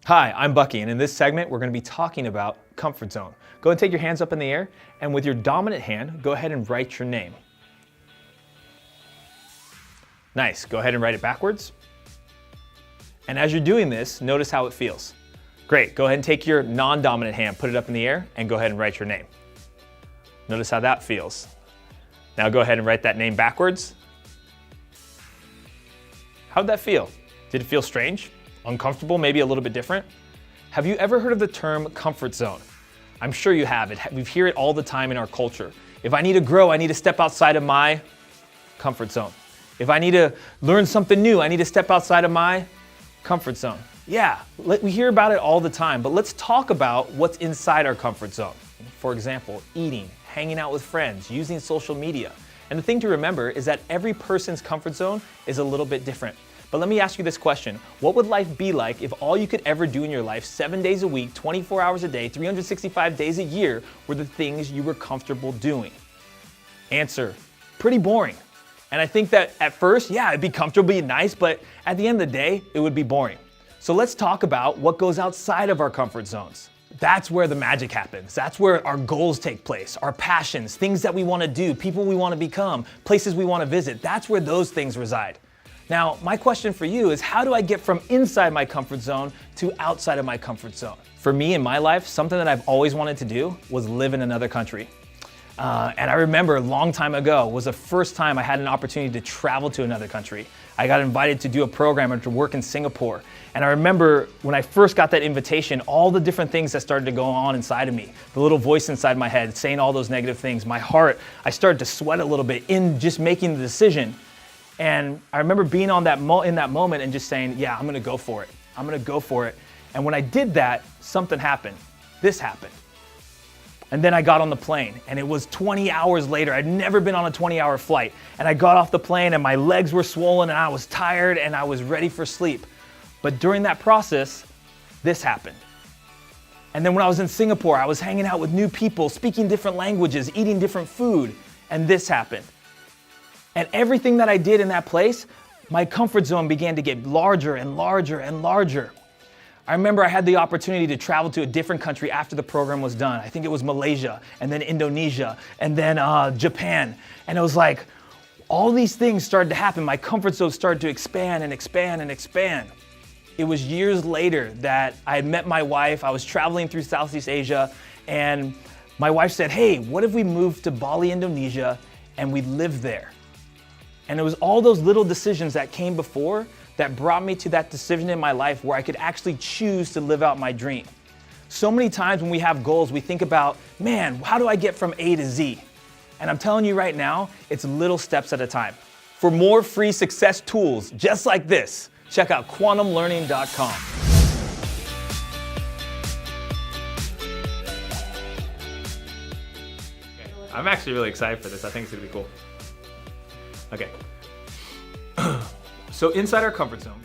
Hi, I'm Bucky, and in this segment, we're going to be talking about comfort zone. Go ahead and take your hands up in the air, and with your dominant hand, go ahead and write your name. Nice. Go ahead and write it backwards. And as you're doing this, notice how it feels. Great. Go ahead and take your non-dominant hand, put it up in the air, and go ahead and write your name. Notice how that feels. Now go ahead and write that name backwards. How'd that feel? Did it feel strange? Uncomfortable? Maybe a little bit different? Have you ever heard of the term comfort zone? I'm sure you have. We hear it all the time in our culture. If I need to grow, I need to step outside of my comfort zone. If I need to learn something new, I need to step outside of my comfort zone. Yeah, we hear about it all the time, but let's talk about what's inside our comfort zone. For example, eating, hanging out with friends, using social media. And the thing to remember is that every person's comfort zone is a little bit different. But let me ask you this question. What would life be like if all you could ever do in your life 7 days a week, 24 hours a day, 365 days a year were the things you were comfortable doing? Answer, pretty boring. And I think that at first, yeah, it'd be comfortable, be nice, but at the end of the day, it would be boring. So let's talk about what goes outside of our comfort zones. That's where the magic happens. That's where our goals take place, our passions, things that we want to do, people we want to become, places we want to visit. That's where those things reside. Now, my question for you is, how do I get from inside my comfort zone to outside of my comfort zone? For me in my life, something that I've always wanted to do was live in another country. And I remember a long time ago was the first time I had an opportunity to travel to another country. I got invited to do a program or to work in Singapore. And I remember when I first got that invitation, all the different things that started to go on inside of me. The little voice inside my head saying all those negative things. My heart, I started to sweat a little bit in just making the decision. And I remember being in that moment and just saying, yeah, I'm gonna go for it. I'm gonna go for it. And when I did that, something happened. This happened. And then I got on the plane, and it was 20 hours later. I'd never been on a 20-hour flight. And I got off the plane, and my legs were swollen, and I was tired, and I was ready for sleep. But during that process, this happened. And then when I was in Singapore, I was hanging out with new people, speaking different languages, eating different food, and this happened. And everything that I did in that place, my comfort zone began to get larger and larger and larger. I remember I had the opportunity to travel to a different country after the program was done. I think it was Malaysia, and then Indonesia, and then Japan. And it was like, all these things started to happen. My comfort zone started to expand and expand and expand. It was years later that I had met my wife. I was traveling through Southeast Asia, and my wife said, hey, what if we moved to Bali, Indonesia, and we lived there? And it was all those little decisions that came before that brought me to that decision in my life where I could actually choose to live out my dream. So many times when we have goals, we think about, man, how do I get from A to Z? And I'm telling you right now, it's little steps at a time. For more free success tools just like this, check out quantumlearning.com. I'm actually really excited for this. I think it's gonna be cool. Okay. So inside our comfort zone,